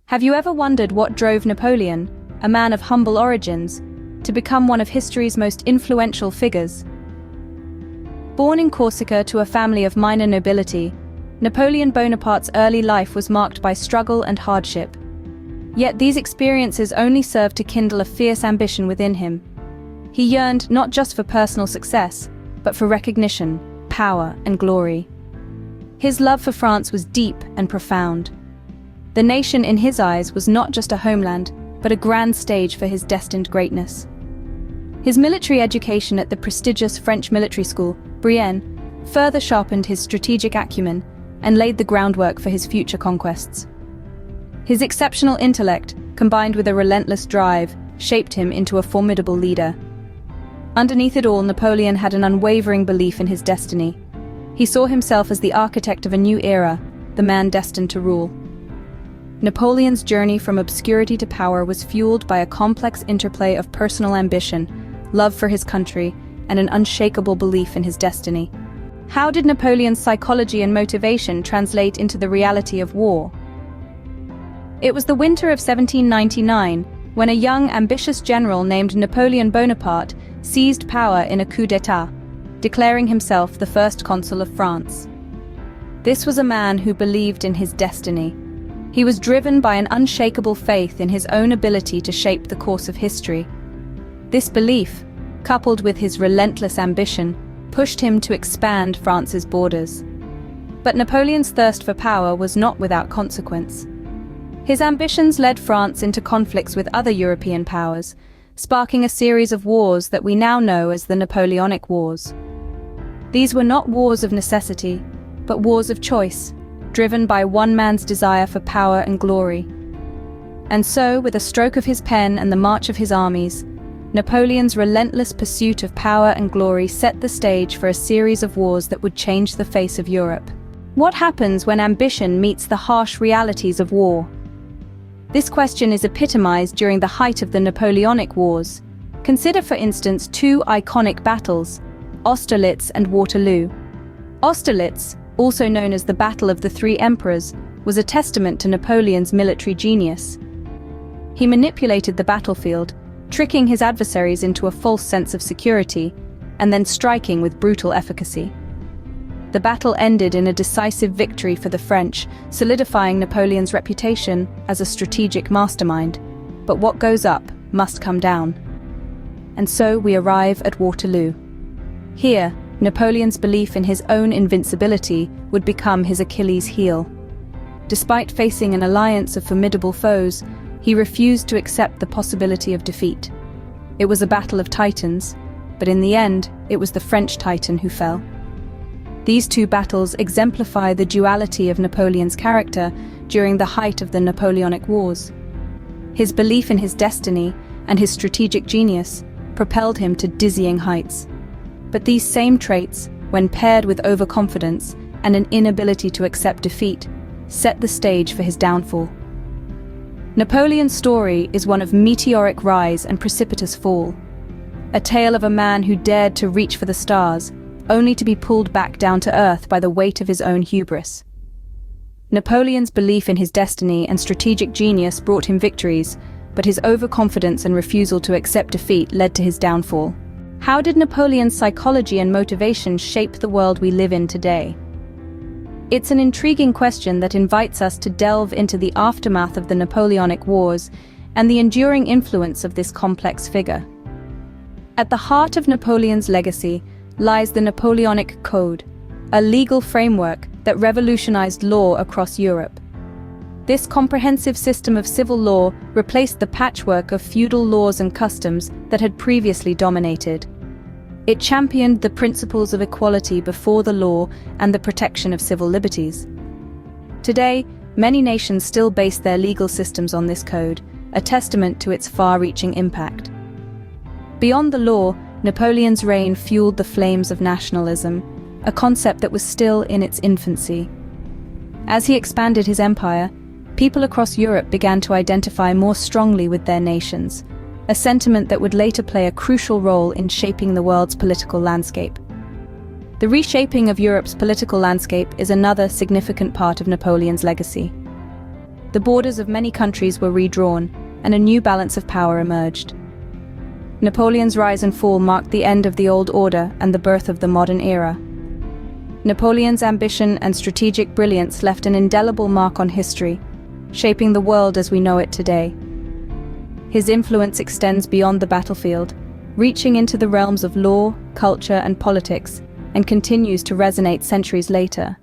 Have you ever wondered what drove Napoleon, a man of humble origins, to become one of history's most influential figures? Born in Corsica to a family of minor nobility, Napoleon Bonaparte's early life was marked by struggle and hardship. Yet these experiences only served to kindle a fierce ambition within him. He yearned not just for personal success, but for recognition, power, and glory. His love for France was deep and profound. The nation in his eyes was not just a homeland, but a grand stage for his destined greatness. His military education at the prestigious French military school, Brienne, further sharpened his strategic acumen and laid the groundwork for his future conquests. His exceptional intellect, combined with a relentless drive, shaped him into a formidable leader. Underneath it all, Napoleon had an unwavering belief in his destiny. He saw himself as the architect of a new era, the man destined to rule. Napoleon's journey from obscurity to power was fueled by a complex interplay of personal ambition, love for his country, and an unshakable belief in his destiny. How did Napoleon's psychology and motivation translate into the reality of war? It was the winter of 1799, when a young, ambitious general named Napoleon Bonaparte seized power in a coup d'état, declaring himself the first consul of France. This was a man who believed in his destiny. He was driven by an unshakable faith in his own ability to shape the course of history. This belief, coupled with his relentless ambition, pushed him to expand France's borders. But Napoleon's thirst for power was not without consequence. His ambitions led France into conflicts with other European powers, sparking a series of wars that we now know as the Napoleonic Wars. These were not wars of necessity, but wars of choice, driven by one man's desire for power and glory. And so, with a stroke of his pen and the march of his armies, Napoleon's relentless pursuit of power and glory set the stage for a series of wars that would change the face of Europe. What happens when ambition meets the harsh realities of war? This question is epitomized during the height of the Napoleonic Wars. Consider, for instance, two iconic battles, Austerlitz and Waterloo. Austerlitz, also known as the Battle of the Three Emperors, was a testament to Napoleon's military genius. He manipulated the battlefield, tricking his adversaries into a false sense of security, and then striking with brutal efficacy. The battle ended in a decisive victory for the French, solidifying Napoleon's reputation as a strategic mastermind. But what goes up must come down. And so we arrive at Waterloo. Here, Napoleon's belief in his own invincibility would become his Achilles' heel. Despite facing an alliance of formidable foes, he refused to accept the possibility of defeat. It was a battle of titans, but in the end, it was the French titan who fell. These two battles exemplify the duality of Napoleon's character during the height of the Napoleonic Wars. His belief in his destiny and his strategic genius propelled him to dizzying heights. But these same traits, when paired with overconfidence and an inability to accept defeat, set the stage for his downfall. Napoleon's story is one of meteoric rise and precipitous fall, a tale of a man who dared to reach for the stars, only to be pulled back down to earth by the weight of his own hubris. Napoleon's belief in his destiny and strategic genius brought him victories, but his overconfidence and refusal to accept defeat led to his downfall. How did Napoleon's psychology and motivation shape the world we live in today? It's an intriguing question that invites us to delve into the aftermath of the Napoleonic Wars and the enduring influence of this complex figure. At the heart of Napoleon's legacy lies the Napoleonic Code, a legal framework that revolutionized law across Europe. This comprehensive system of civil law replaced the patchwork of feudal laws and customs that had previously dominated. It championed the principles of equality before the law and the protection of civil liberties. Today, many nations still base their legal systems on this code, a testament to its far-reaching impact. Beyond the law, Napoleon's reign fueled the flames of nationalism, a concept that was still in its infancy. As he expanded his empire, people across Europe began to identify more strongly with their nations, a sentiment that would later play a crucial role in shaping the world's political landscape. The reshaping of Europe's political landscape is another significant part of Napoleon's legacy. The borders of many countries were redrawn, and a new balance of power emerged. Napoleon's rise and fall marked the end of the old order and the birth of the modern era. Napoleon's ambition and strategic brilliance left an indelible mark on history, shaping the world as we know it today. His influence extends beyond the battlefield, reaching into the realms of law, culture, and politics, and continues to resonate centuries later.